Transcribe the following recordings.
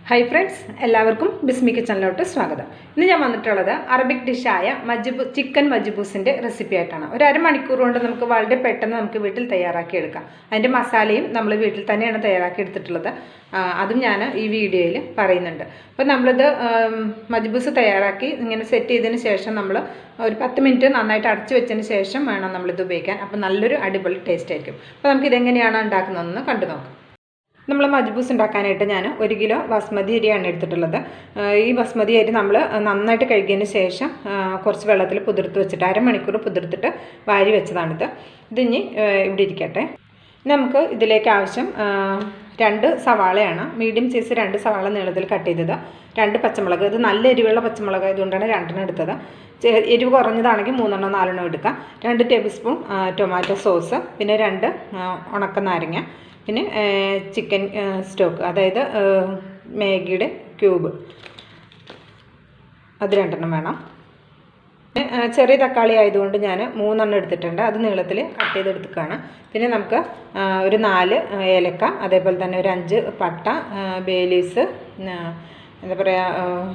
Hi friends, എല്ലാവർക്കും ബിസ്മി കിച്ചണിലോട്ട് സ്വാഗതം. ഇന്ന് ഞാൻ വന്നിട്ടുള്ളത് അറബിക് ഡിഷായ ചിക്കൻ മജ്ബൂസിൻ്റെ റെസിപ്പി ആയിട്ടാണ്. ഒരു അരമണിക്കൂർ കൊണ്ട് നമുക്ക് വളരെ പെട്ടെന്ന് നമുക്ക് വീട്ടിൽ തയ്യാറാക്കി എടുക്കാം. അതിൻ്റെ മസാലയും നമ്മൾ വീട്ടിൽ തന്നെയാണ് തയ്യാറാക്കി എടുത്തിട്ടുള്ളത്. അതും ഞാൻ ഈ വീഡിയോയിൽ പറയുന്നുണ്ട്. അപ്പോൾ നമ്മളിത് മജ്ബൂസ് തയ്യാറാക്കി ഇങ്ങനെ സെറ്റ് ചെയ്തതിന് ശേഷം നമ്മൾ ഒരു 10 മിനിറ്റ് നന്നായിട്ട് അടച്ചു വെച്ചതിന് ശേഷം വേണം നമ്മളിത് ഉപയോഗിക്കാൻ. അപ്പോൾ നല്ലൊരു അടിപൊളി ടേസ്റ്റ് ആയിരിക്കും. അപ്പോൾ നമുക്കിതെങ്ങനെയാണ് ഉണ്ടാക്കുന്നതെന്ന് കണ്ടു നോക്കാം. നമ്മൾ മജ്ബൂസ് ഉണ്ടാക്കാനായിട്ട് ഞാൻ 1 കിലോ ബസ്മതി അരിയാണ് എടുത്തിട്ടുള്ളത്. ഈ ബസ്മതി അരി നമ്മൾ നന്നായിട്ട് കഴുകിയതിന് ശേഷം കുറച്ച് വെള്ളത്തിൽ കുതിർത്ത് വെച്ചിട്ട് അരമണിക്കൂർ കുതിർത്തിട്ട് വാരി വെച്ചതാണിത്. ഇതിനി ഇവിടെ ഇരിക്കട്ടെ. നമുക്ക് ഇതിലേക്ക് ആവശ്യം 2 സവാളയാണ്. മീഡിയം സൈസ് 2 സവാള നീളത്തിൽ കട്ട് ചെയ്തത്, 2 പച്ചമുളക്. ഇത് നല്ല എരിവുള്ള പച്ചമുളക് ആയതുകൊണ്ടാണ് 2 എടുത്തത്. എരിവ് കുറഞ്ഞതാണെങ്കിൽ 3 4 എടുക്കാം. 2 ടേബിൾ സ്പൂൺ ടൊമാറ്റോ സോസ്, പിന്നെ 2 ഉണക്ക നാരങ്ങ, പിന്നെ ചിക്കൻ സ്റ്റോക്ക്, അതായത് മാഗിയുടെ ക്യൂബ്, അത് 2 വേണം. ചെറിയ തക്കാളി ആയതുകൊണ്ട് ഞാൻ 3 എടുത്തിട്ടുണ്ട്. അത് നീളത്തിൽ കട്ട് ചെയ്തെടുക്കുകയാണ്. പിന്നെ നമുക്ക് ഒരു 4 ഏലക്ക, അതേപോലെ തന്നെ ഒരു 5 പട്ട, ബേ ലീവ്സ്, എന്താ പറയുക,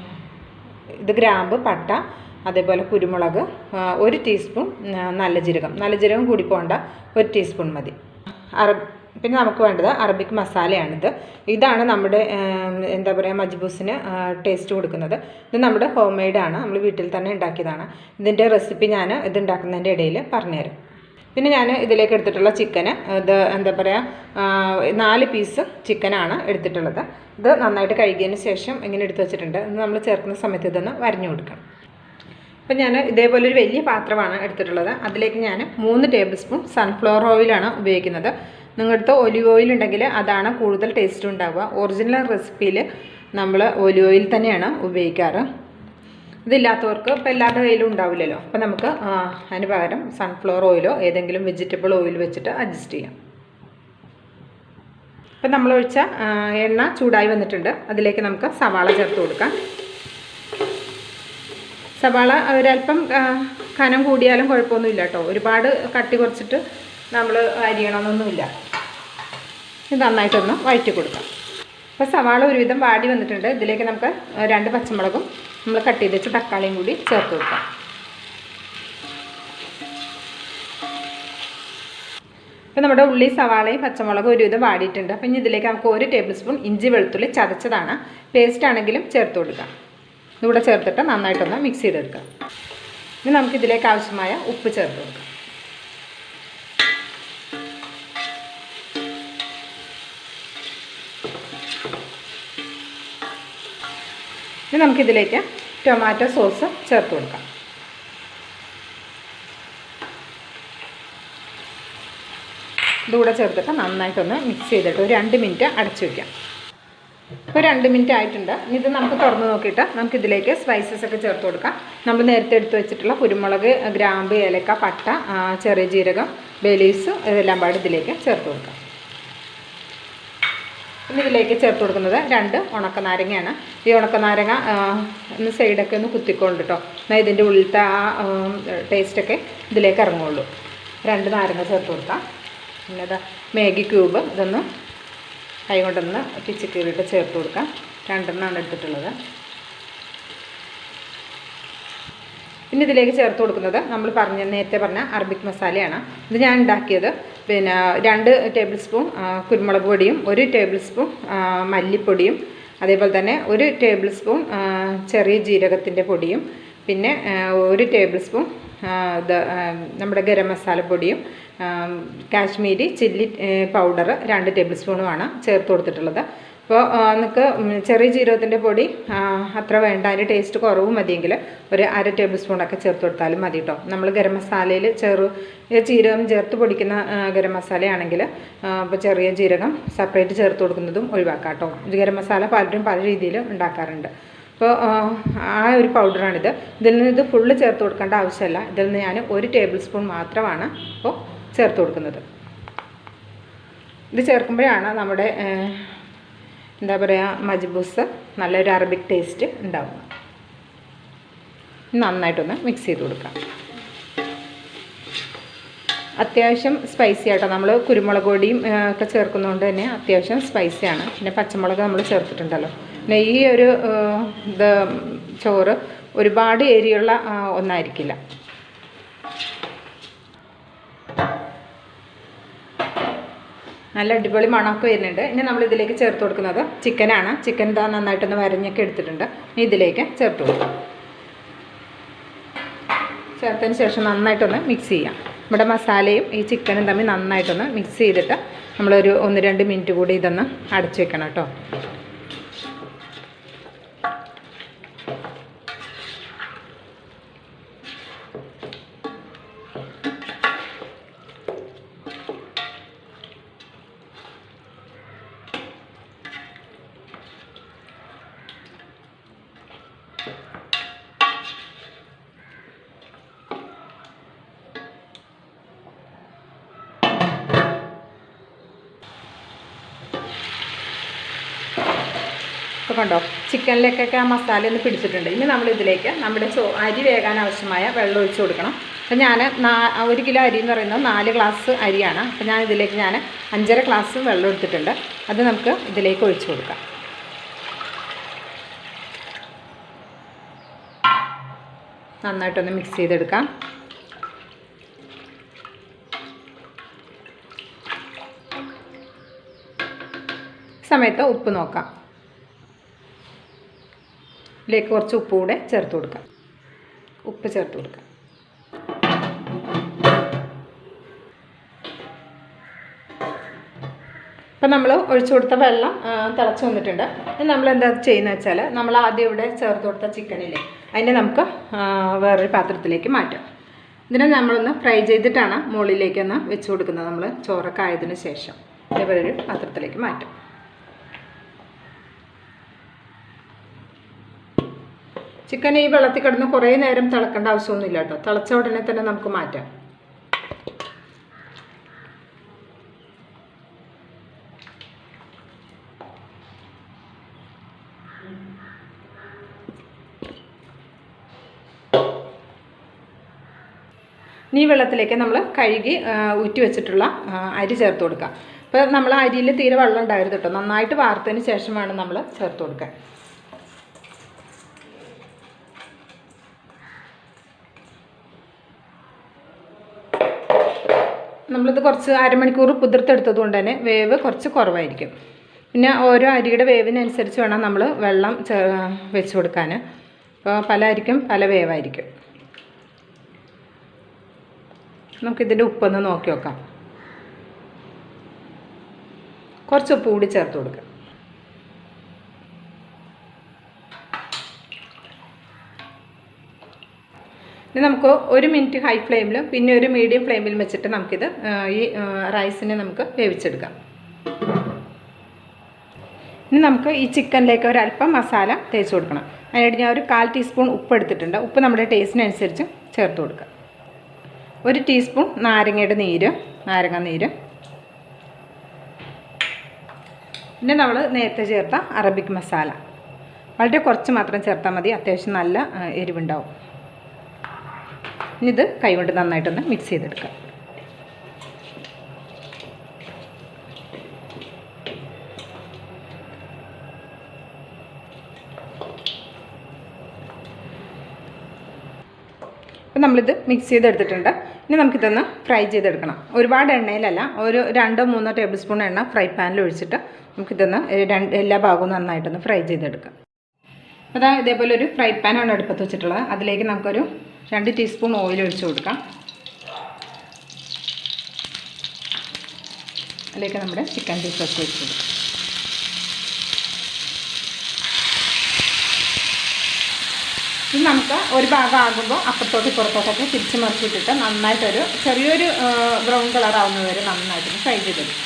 ഇത് ഗ്രാമ്പ്, പട്ട, അതേപോലെ കുരുമുളക്, 1 ടീസ്പൂൺ നല്ല ജീരകം കൂടി പോകണ്ട, 1 ടീസ്പൂൺ മതി. പിന്നെ നമുക്ക് വേണ്ടത് അറബിക് മസാലയാണിത്. ഇതാണ് നമ്മുടെ എന്താ പറയുക മജ്ബൂസിന് ടേസ്റ്റ് കൊടുക്കുന്നത്. ഇത് നമ്മുടെ ഹോം മെയ്ഡാണ്, നമ്മൾ വീട്ടിൽ തന്നെ ഉണ്ടാക്കിയതാണ്. ഇതിൻ്റെ റെസിപ്പി ഞാൻ ഇത് ഉണ്ടാക്കുന്നതിൻ്റെ ഇടയിൽ പറഞ്ഞുതരാം. പിന്നെ ഞാൻ ഇതിലേക്ക് എടുത്തിട്ടുള്ള ചിക്കന്, ഇത് എന്താ പറയുക 4 പീസ് ചിക്കനാണ് എടുത്തിട്ടുള്ളത്. ഇത് നന്നായിട്ട് കഴുകിയതിന് ശേഷം ഇങ്ങനെ എടുത്ത് വെച്ചിട്ടുണ്ട്. ഇത് നമ്മൾ ചേർക്കുന്ന സമയത്ത് ഇതൊന്ന് വരഞ്ഞു കൊടുക്കണം. അപ്പം ഞാൻ ഇതേപോലെ ഒരു വലിയ പാത്രമാണ് എടുത്തിട്ടുള്ളത്. അതിലേക്ക് ഞാൻ 3 ടേബിൾ സ്പൂൺ സൺഫ്ലവർ ഓയിലാണ് ഉപയോഗിക്കുന്നത്. നിങ്ങളുടെ ഒലിവ് ഓയിൽ ഉണ്ടെങ്കിൽ അതാണ് കൂടുതൽ ടേസ്റ്റ് ഉണ്ടാവുക. ഒറിജിനൽ റെസിപ്പിയിൽ നമ്മൾ ഒലിവ് ഓയിൽ തന്നെയാണ് ഉപയോഗിക്കാറ്. ഇതില്ലാത്തവർക്ക് ഇപ്പോൾ എല്ലാവരുടെ കയ്യിലും ഉണ്ടാവില്ലല്ലോ. അപ്പോൾ നമുക്ക് അതിന് പകരം സൺഫ്ലവർ ഓയിലോ ഏതെങ്കിലും വെജിറ്റബിൾ ഓയിൽ വെച്ചിട്ട് അഡ്ജസ്റ്റ് ചെയ്യാം. അപ്പം നമ്മൾ ഒഴിച്ച എണ്ണ ചൂടായി വന്നിട്ടുണ്ട്. അതിലേക്ക് നമുക്ക് സവാള ചേർത്ത് കൊടുക്കാം. സവാള ഒരല്പം കനം കൂടിയാലും കുഴപ്പമൊന്നുമില്ല കേട്ടോ. ഒരുപാട് കട്ടി കുറച്ചിട്ട് നമ്മൾ അരിയണമെന്നൊന്നുമില്ല. ഇത് നന്നായിട്ടൊന്ന് വഴറ്റി കൊടുക്കാം. അപ്പോൾ സവാള ഒരുവിധം വാടി വന്നിട്ടുണ്ട്. ഇതിലേക്ക് നമുക്ക് 2 പച്ചമുളകും നമ്മൾ കട്ട് ചെയ്ത് വെച്ച തക്കാളിയും കൂടി ചേർത്ത് കൊടുക്കാം. അപ്പോൾ നമ്മുടെ ഉള്ളി, സവാളയും പച്ചമുളകും ഒരുവിധം വാടിയിട്ടുണ്ട്. അപ്പോൾ ഇനി ഇതിലേക്ക് നമുക്ക് 1 ടേബിൾ സ്പൂൺ ഇഞ്ചി വെളുത്തുള്ളി ചതച്ചതാണ്, പേസ്റ്റ് ആണെങ്കിലും ചേർത്ത് കൊടുക്കാം. ഇതുകൂടെ ചേർത്തിട്ട് നന്നായിട്ടൊന്ന് മിക്സ് ചെയ്തെടുക്കാം. ഇനി നമുക്കിതിലേക്ക് ആവശ്യമായ ഉപ്പ് ചേർത്ത് കൊടുക്കാം. ഇനി നമുക്കിതിലേക്ക് ടൊമാറ്റോ സോസ് ചേർത്ത് കൊടുക്കാം. ഇതുകൂടെ ചേർത്തിട്ട് നന്നായിട്ടൊന്ന് മിക്സ് ചെയ്തിട്ട് ഒരു 2 മിനിറ്റ് അടച്ചു വയ്ക്കാം. ഇപ്പോൾ 2 മിനിറ്റ് ആയിട്ടുണ്ട്. ഇത് നമുക്ക് തുറന്ന് നോക്കിയിട്ട് നമുക്കിതിലേക്ക് സ്പൈസസ് ഒക്കെ ചേർത്ത് കൊടുക്കാം. നമ്മൾ നേരത്തെ എടുത്ത് വെച്ചിട്ടുള്ള കുരുമുളക്, ഗ്രാമ്പ്, ഏലക്ക, പട്ട, ചെറിയ ജീരകം, ബേ ലീവ്സ്, ഇതെല്ലാം പാട് ഇതിലേക്ക് ചേർത്ത് കൊടുക്കാം. ഇനി ഇതിലേക്ക് ചേർത്ത് കൊടുക്കുന്നത് 2 ഉണക്ക നാരങ്ങയാണ്. ഈ ഉണക്ക നാരങ്ങ ഒന്ന് സൈഡൊക്കെ ഒന്ന് കുത്തിക്കൊണ്ട് കേട്ടോ, എന്നാൽ ഇതിൻ്റെ ഉള്ളിലത്തെ ആ ടേസ്റ്റൊക്കെ ഇതിലേക്ക് ഇറങ്ങുള്ളൂ. 2 നാരങ്ങ ചേർത്ത് കൊടുക്കാം. പിന്നെ ഇതാ മാഗി ക്യൂബ്, ഇതൊന്ന് കൈ കൊണ്ടൊന്ന് പിച്ച് കീറിയിട്ട് ചേർത്ത് കൊടുക്കാം. 2 എടുത്തിട്ടുള്ളത്. പിന്നെ ഇതിലേക്ക് ചേർത്ത് കൊടുക്കുന്നത് നമ്മൾ നേരത്തെ പറഞ്ഞ അറബിക് മസാലയാണ്. ഇത് ഞാൻ ഉണ്ടാക്കിയത്. പിന്നെ 2 ടേബിൾ സ്പൂൺ കുരുമുളക് പൊടിയും, 1 ടേബിൾ സ്പൂൺ മല്ലിപ്പൊടിയും, അതേപോലെ തന്നെ 1 ടേബിൾ സ്പൂൺ ചെറിയ ജീരകത്തിൻ്റെ പൊടിയും, പിന്നെ 1 ടേബിൾ സ്പൂൺ ഇത് നമ്മുടെ ഗരം മസാലപ്പൊടിയും, കാശ്മീരി ചില്ലി പൗഡർ 2 ടേബിൾ സ്പൂണുമാണ് ചേർത്ത് കൊടുത്തിട്ടുള്ളത്. അപ്പോൾ നമുക്ക് ചെറിയ ജീരകത്തിൻ്റെ പൊടി അത്ര വേണ്ട, അതിൻ്റെ ടേസ്റ്റ് കുറവ് മതിയെങ്കിൽ ഒരു 1/2 ടേബിൾ സ്പൂണൊക്കെ ചേർത്ത് കൊടുത്താലും മതി കേട്ടോ. നമ്മൾ ഗരം മസാലയിൽ ജീരകം ചേർത്ത് പൊടിക്കുന്ന ഗരം മസാലയാണെങ്കിൽ ഇപ്പോൾ ചെറിയ ജീരകം സെപ്പറേറ്റ് ചേർത്ത് കൊടുക്കുന്നതും ഒഴിവാക്കാം കേട്ടോ. ഗരം മസാല പലരും പല രീതിയിൽ ഉണ്ടാക്കാറുണ്ട്. അപ്പോൾ ആ ഒരു പൗഡറാണിത്. ഇതിൽ നിന്ന് ഇത് ഫുള്ള് ചേർത്ത് കൊടുക്കേണ്ട ആവശ്യമില്ല. ഇതിൽ നിന്ന് ഞാൻ 1 ടേബിൾ സ്പൂൺ മാത്രമാണ് ഇപ്പോൾ ചേർത്ത് കൊടുക്കുന്നത്. ഇത് ചേർക്കുമ്പോഴാണ് നമ്മുടെ എന്താ പറയുക മജ്ബൂസ് നല്ലൊരു അറബിക് ടേസ്റ്റ് ഉണ്ടാവുക. നന്നായിട്ടൊന്ന് മിക്സ് ചെയ്ത് കൊടുക്കാം. അത്യാവശ്യം സ്പൈസി ആട്ടോ. നമ്മൾ കുരുമുളക് പൊടിയും ഒക്കെ ചേർക്കുന്നതുകൊണ്ട് തന്നെ അത്യാവശ്യം സ്പൈസിയാണ്. പിന്നെ പച്ചമുളക് നമ്മൾ ചേർത്തിട്ടുണ്ടല്ലോ, പിന്നെ ഈ ഒരു ഇത് ചോറ് ഒരുപാട് എരിയുള്ള ഒന്നായിരിക്കില്ല. നല്ല അടിപൊളി മണമൊക്കെ വരുന്നുണ്ട്. ഇനി നമ്മൾ ഇതിലേക്ക് ചേർത്ത് കൊടുക്കുന്നത് ചിക്കനാണ്. ചിക്കൻ ഇതാ നന്നായിട്ടൊന്ന് വരഞ്ഞൊക്കെ എടുത്തിട്ടുണ്ട്. ഇനി ഇതിലേക്ക് ചേർത്ത് കൊടുക്കാം. ചേർത്തതിന് ശേഷം നന്നായിട്ടൊന്ന് മിക്സ് ചെയ്യാം. നമ്മുടെ മസാലയും ഈ ചിക്കനും തമ്മിൽ നന്നായിട്ടൊന്ന് മിക്സ് ചെയ്തിട്ട് നമ്മളൊരു 1-2 മിനിറ്റ് കൂടി ഇതൊന്ന് അടച്ചു വെക്കണം കേട്ടോ. ഇപ്പോൾ കണ്ടോ, ചിക്കനിലേക്കൊക്കെ ആ മസാല ഒന്ന് പിടിച്ചിട്ടുണ്ട്. ഇനി നമ്മളിതിലേക്ക് നമ്മുടെ അരി വേകാൻ ആവശ്യമായ വെള്ളം ഒഴിച്ച് കൊടുക്കണം. അപ്പോൾ ഞാൻ 1 കിലോ അരി എന്ന് പറയുന്നത് 4 ഗ്ലാസ് അരിയാണ്. അപ്പോൾ ഞാൻ 5.5 ഗ്ലാസ് വെള്ളം എടുത്തിട്ടുണ്ട്. അത് നമുക്ക് ഇതിലേക്ക് ഒഴിച്ച് കൊടുക്കാം. നന്നായിട്ടൊന്ന് മിക്സ് ചെയ്തെടുക്കാം. സമയത്ത് ഉപ്പ് നോക്കാം. ഇതിലേക്ക് കുറച്ച് ഉപ്പ് കൂടെ ചേർത്ത് കൊടുക്കാം. ഉപ്പ് ചേർത്ത് കൊടുക്കാം. ഇപ്പം നമ്മൾ ഒഴിച്ചു കൊടുത്ത വെള്ളം തിളച്ച് വന്നിട്ടുണ്ട്. നമ്മൾ എന്താ ചെയ്യുന്നത് വെച്ചാൽ, നമ്മൾ ആദ്യം ഇവിടെ ചേർത്ത് കൊടുത്ത ചിക്കനില്ലേ, അതിനെ നമുക്ക് വേറൊരു പാത്രത്തിലേക്ക് മാറ്റാം. ഇതിനെ നമ്മളൊന്ന് ഫ്രൈ ചെയ്തിട്ടാണ് മുകളിലേക്കൊന്ന് വെച്ച് കൊടുക്കുന്നത്. നമ്മൾ ചോറൊക്കെ ആയതിനു ശേഷം ഇതേപോലെ ഒരു പാത്രത്തിലേക്ക് മാറ്റാം. ചിക്കൻ ഈ വെള്ളത്തിൽ കിടന്ന് കുറേ നേരം തിളക്കേണ്ട ആവശ്യമൊന്നുമില്ല കേട്ടോ. തിളച്ച ഉടനെ തന്നെ നമുക്ക് മാറ്റാം. ഈ വെള്ളത്തിലേക്ക് നമ്മൾ കഴുകി ഊറ്റി വെച്ചിട്ടുള്ള അരി ചേർത്ത് കൊടുക്കാം. അപ്പോൾ നമ്മൾ അരിയിൽ തീരെ വെള്ളം ഉണ്ടായിരുന്നു കേട്ടോ. നന്നായിട്ട് വാർത്തതിന് ശേഷം വേണം നമ്മൾ ചേർത്ത് കൊടുക്കാൻ. നമ്മളിത് കുറച്ച് അരമണിക്കൂർ കുതിർത്തെടുത്തത് കൊണ്ട് തന്നെ വേവ് കുറച്ച് കുറവായിരിക്കും. പിന്നെ ഓരോ അരിയുടെ വേവിനനുസരിച്ച് വേണം നമ്മൾ വെള്ളം വെച്ച് കൊടുക്കാൻ. അപ്പോൾ പല അരിക്കും പല വേവായിരിക്കും. നമുക്കിതിൻ്റെ ഉപ്പൊന്ന് നോക്കി നോക്കാം. കുറച്ച് ഉപ്പ് കൂടി ചേർത്ത് കൊടുക്കാം. ഇനി നമുക്ക് 1 മിനിറ്റ് ഹൈ ഫ്ലെയിമിലും പിന്നെ ഒരു മീഡിയം ഫ്ലെയിമിലും വെച്ചിട്ട് നമുക്കിത് ഈ റൈസിനെ നമുക്ക് വേവിച്ചെടുക്കാം. ഇനി നമുക്ക് ഈ ചിക്കനിലേക്ക് ഒരല്പം മസാല തേച്ച് കൊടുക്കണം. അതിനായിട്ട് ഞാൻ ഒരു 1/4 ടീസ്പൂൺ ഉപ്പ് എടുത്തിട്ടുണ്ട്. ഉപ്പ് നമ്മുടെ ടേസ്റ്റിനനുസരിച്ച് ചേർത്ത് കൊടുക്കുക. 1 ടീസ്പൂൺ നാരങ്ങ നീര്, പിന്നെ നമ്മൾ നേരത്തെ ചേർത്ത അറബിക് മസാല വളരെ കുറച്ച് മാത്രം ചേർത്താൽ മതി. അത്യാവശ്യം നല്ല എരിവുണ്ടാവും. ഇനി ഇത് കൈകൊണ്ട് നന്നായിട്ടൊന്ന് മിക്സ് ചെയ്തെടുക്കാം. അപ്പോൾ നമ്മളിത് മിക്സ് ചെയ്തെടുത്തിട്ടുണ്ട്. ഇനി നമുക്കിതൊന്ന് ഫ്രൈ ചെയ്തെടുക്കണം. ഒരുപാട് എണ്ണയിലല്ല, ഒരു 2-3 ടേബിൾ സ്പൂൺ എണ്ണ ഫ്രൈ പാനിൽ ഒഴിച്ചിട്ട് നമുക്കിതൊന്ന് എല്ലാ ഭാഗവും നന്നായിട്ടൊന്ന് ഫ്രൈ ചെയ്തെടുക്കാം. അതാ ഇതേപോലെ ഒരു ഫ്രൈ പാനാണ് അടുപ്പത്ത് വെച്ചിട്ടുള്ളത്. അതിലേക്ക് നമുക്കൊരു 2 ടീസ്പൂൺ ഓയിൽ ഒഴിച്ച് കൊടുക്കാം. അതിലേക്ക് നമ്മുടെ ചിക്കൻ പീസസ് വെച്ച് കൊടുക്കാം. ഇത് നമുക്ക് ഒരു ഭാഗം ആകുമ്പോൾ അപ്പുറത്തോട്ട് ഇപ്പുറത്തോട്ടൊക്കെ തിരിച്ച് മറിച്ചിട്ടിട്ട് നന്നായിട്ടൊരു ചെറിയൊരു ബ്രൗൺ കളർ ആവുന്നത് വരെ നന്നായിട്ട് ഫ്രൈ ചെയ്തെടുക്കും.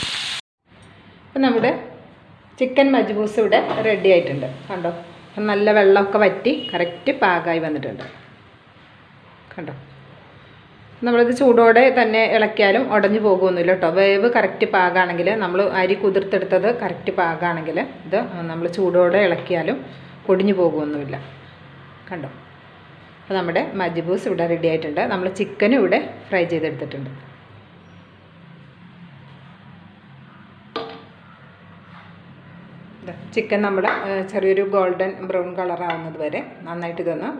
അപ്പം നമ്മുടെ ചിക്കൻ മജ്ബൂസ് ഇവിടെ റെഡി ആയിട്ടുണ്ട്. കണ്ടോ, നല്ല വെള്ളമൊക്കെ വറ്റി കറക്റ്റ് പാകമായി വന്നിട്ടുണ്ട്. കണ്ടോ, നമ്മളിത് ചൂടോടെ തന്നെ ഇളക്കിയാലും ഉടഞ്ഞു പോകുമൊന്നുമില്ല കേട്ടോ. വേവ് കറക്റ്റ് പാകമാണെങ്കിൽ, നമ്മൾ അരി കുതിർത്തെടുത്തത് കറക്റ്റ് പാകമാണെങ്കിൽ ഇത് നമ്മൾ ചൂടോടെ ഇളക്കിയാലും പൊടിഞ്ഞു പോകുമൊന്നുമില്ല. കണ്ടോ, അപ്പോൾ നമ്മുടെ മജ്ബൂസ് ഇവിടെ റെഡി ആയിട്ടുണ്ട്. നമ്മൾ ചിക്കനും ഇവിടെ ഫ്രൈ ചെയ്തെടുത്തിട്ടുണ്ട്. ചിക്കൻ നമ്മൾ ചെറിയൊരു ഗോൾഡൻ ബ്രൗൺ കളർ ആവുന്നത് വരെ നന്നായിട്ട് ഇതൊന്ന്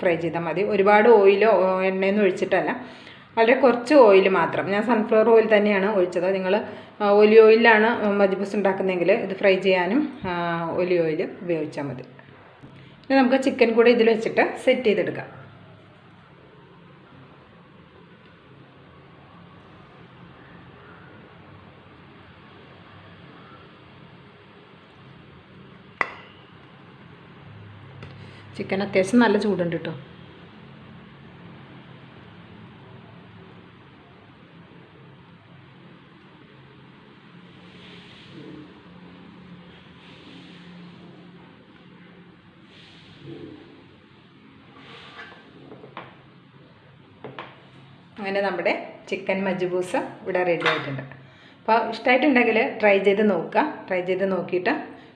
ഫ്രൈ ചെയ്താൽ മതി. ഒരുപാട് ഓയിലോ എണ്ണയൊന്നും ഒഴിച്ചിട്ടല്ല, വളരെ കുറച്ച് ഓയിൽ മാത്രം. ഞാൻ സൺഫ്ലവർ ഓയിൽ തന്നെയാണ് ഒഴിച്ചത്. നിങ്ങൾ ഒലിവ് ഓയിലാണ് മജ്ബൂസ് ഉണ്ടാക്കുന്നതെങ്കിൽ ഇത് ഫ്രൈ ചെയ്യാനും ഒലിവ് ഓയിൽ ഉപയോഗിച്ചാൽ മതി. ഇനി നമുക്ക് ചിക്കൻ കൂടെ ഇതിൽ വെച്ചിട്ട് സെറ്റ് ചെയ്തെടുക്കാം. ചിക്കൻ അത്യാവശ്യം നല്ല ചൂടുണ്ട് കേട്ടോ. അങ്ങനെ നമ്മുടെ ചിക്കൻ മജ്ബൂസ് ഇവിടെ റെഡി ആയിട്ടുണ്ട്. അപ്പോൾ ഇഷ്ടമായിട്ടുണ്ടെങ്കിൽ ട്രൈ ചെയ്ത് നോക്കുക. ട്രൈ ചെയ്ത് നോക്കിയിട്ട്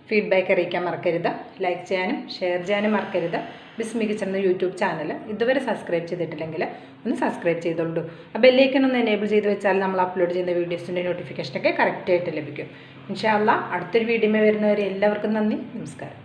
ഫീഡ്ബാക്ക് അറിയിക്കാൻ മറക്കരുത്. ലൈക്ക് ചെയ്യാനും ഷെയർ ചെയ്യാനും മറക്കരുത്. ബിസ്മി കിച്ചൺ എന്ന യൂട്യൂബ് ചാനൽ ഇതുവരെ സബ്സ്ക്രൈബ് ചെയ്തിട്ടില്ലെങ്കിൽ ഒന്ന് സബ്സ്ക്രൈബ് ചെയ്തോളൂ. ആ ബെല്ലൈക്കൺ ഒന്ന് എനേബിൾ ചെയ്ത് വെച്ചാൽ നമ്മൾ അപ്ലോഡ് ചെയ്യുന്ന വീഡിയോസിൻ്റെ നോട്ടിഫിക്കേഷനൊക്കെ കറക്റ്റായിട്ട് ലഭിക്കും. ഇൻഷാ അല്ലാഹ് അടുത്തൊരു വീഡിയോയിൽ വരുന്നവരെ എല്ലാവർക്കും നന്ദി, നമസ്കാരം.